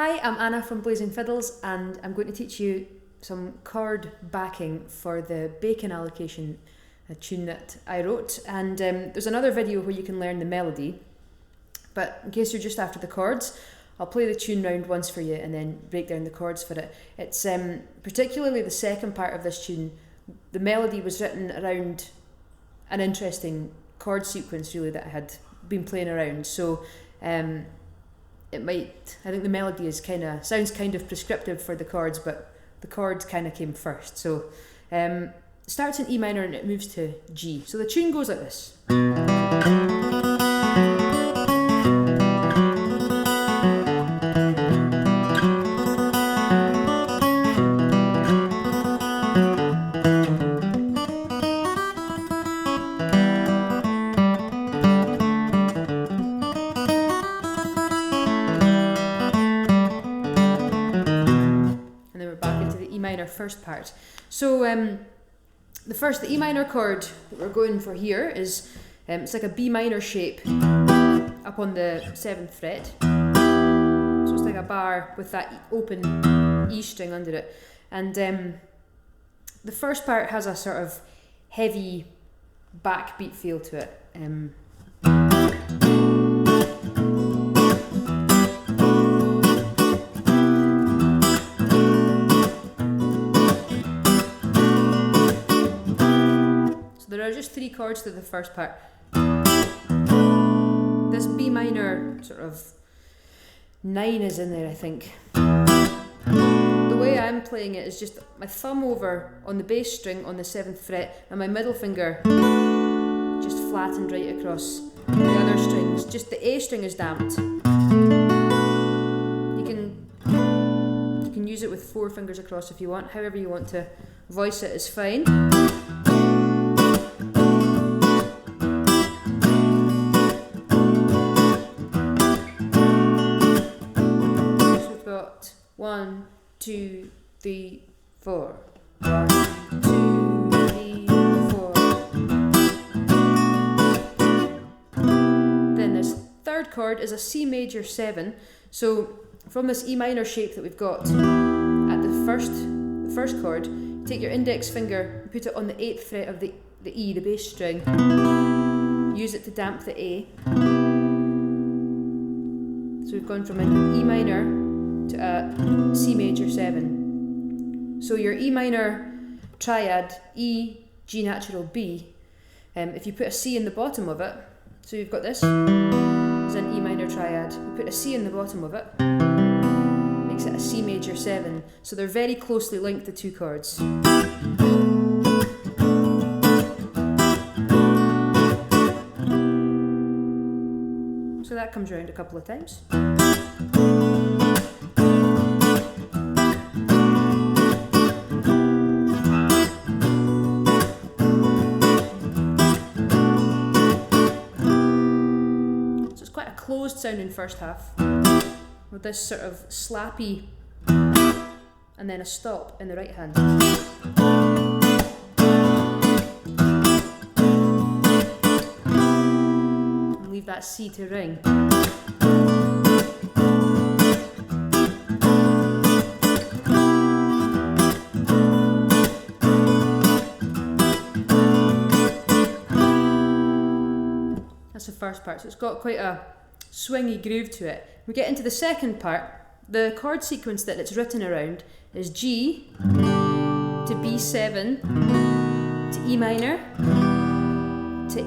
Hi, I'm Anna from Blazin Fiddles and I'm going to teach you some chord backing for the Bacon Allocation, a tune that I wrote. And there's another video where you can learn the melody, but in case you're just after the chords, I'll play the tune round once for you and then break down the chords for it. It's particularly the second part of this tune. The melody was written around an interesting chord sequence really that I had been playing around. So I think the melody is sounds kind of prescriptive for the chords, but the chords kind of came first. So starts in E minor and it moves to G. So the tune goes like this. First part. So the E minor chord that we're going for here is it's like a B minor shape up on the 7th fret. So it's like a bar with that open E string under it. And the first part has a sort of heavy backbeat feel to it. There are just 3 chords to the first part. This B minor sort of 9 is in there, I think. The way I'm playing it is just my thumb over on the bass string on the 7th fret and my middle finger just flattened right across the other strings. Just the A string is damped. You can use it with 4 fingers across if you want. However you want to voice it is fine. One, 2, 3, 4. 1, 2, 3, 4. Then this third chord is a C major 7. So from this E minor shape that we've got at the first chord, take your index finger and put it on the 8th fret of the E, the bass string. Use it to damp the A. So we've gone from an E minor to a C major 7. So your E minor triad, E, G natural, B, if you put a C in the bottom of it, so you've got this, is an E minor triad, you put a C in the bottom of it, makes it a C major 7. So they're very closely linked, the 2 chords. So that comes around a couple of times. Closed sounding first half with this sort of slappy and then a stop in the right hand. And leave that C to ring. That's the first part, so it's got quite a swingy groove to it. We get into the second part. The chord sequence that it's written around is G to B7 to E minor to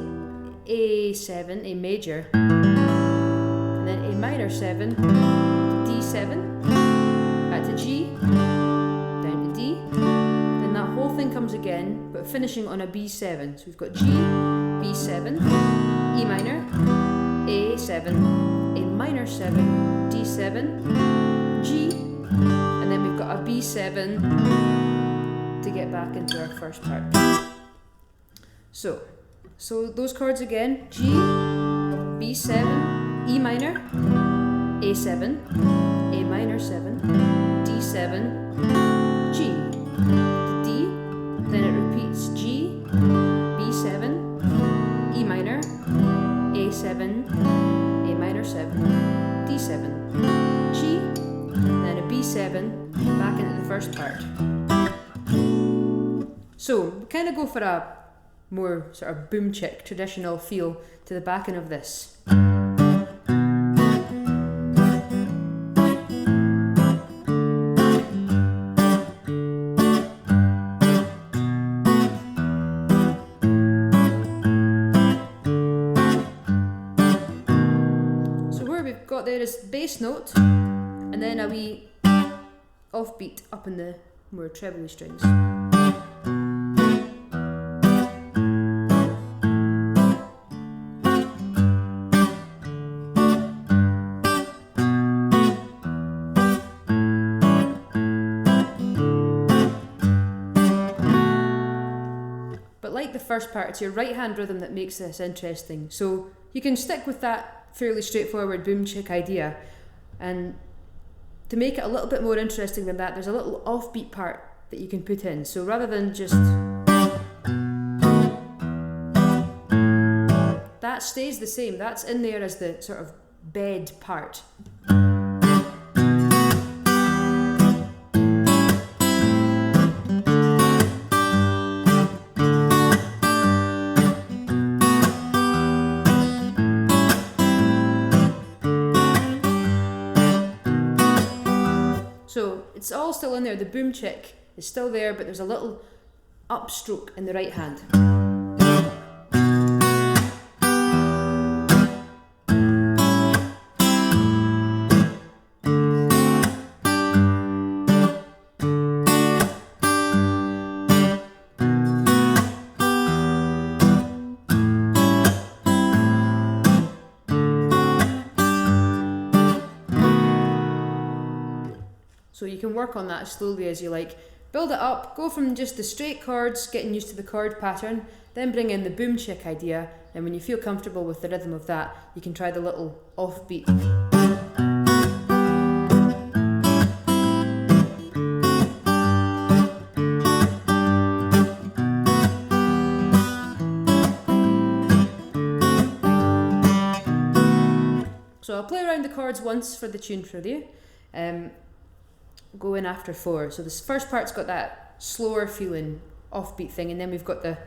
A7, A major, and then A minor 7 to D7, back to G, down to D. Then that whole thing comes again, but finishing on a B7. So we've got G, B7, E minor, A7, A minor 7, D7, G, and then we've got a B7 to get back into our first part. So those chords again, G, B7, E minor, A7, A minor 7, D7, G, to D, then it repeats G, B7, E minor, A7, A minor 7, D7, G, then a B7, back into the first part. So we kind of go for a more sort of boom chick traditional feel to the backing of this. So where we've got there is bass note and then a wee offbeat up in the more trebly strings. But like the first part, it's your right hand rhythm that makes this interesting. So you can stick with that fairly straightforward boom chick idea, and to make it a little bit more interesting than that, there's a little offbeat part that you can put in. So rather than just that stays the same, that's in there as the sort of bed part. So it's all still in there, the boom chick is still there, but there's a little upstroke in the right hand. So you can work on that as slowly as you like. Build it up, go from just the straight chords, getting used to the chord pattern, then bring in the boom chick idea, and when you feel comfortable with the rhythm of that, you can try the little offbeat. So I'll play around the chords once for the tune for you. Go in after 4. So this first part's got that slower feeling offbeat thing, and then we've got the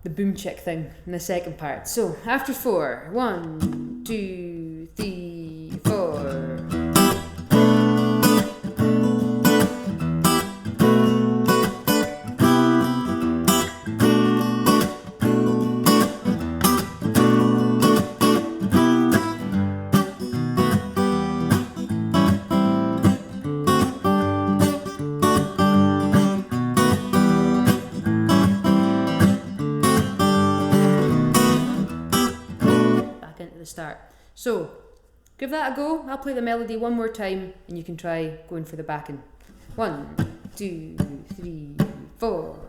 boom chick thing in the second part. So after 4, 1, 2, 3, 4. Start. So give that a go. I'll play the melody one more time and you can try going for the backing. 1, 2, 3, 4.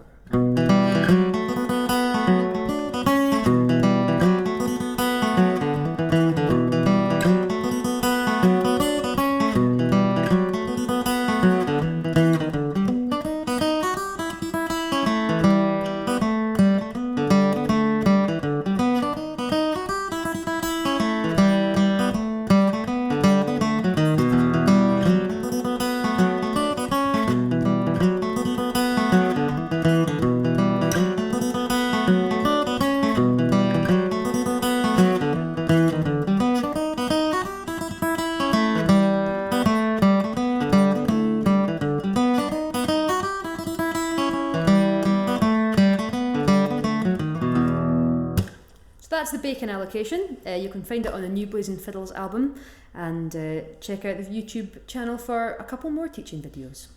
That's the Bacon Allocation. You can find it on the new Blazin Fiddles album, and check out the YouTube channel for a couple more teaching videos.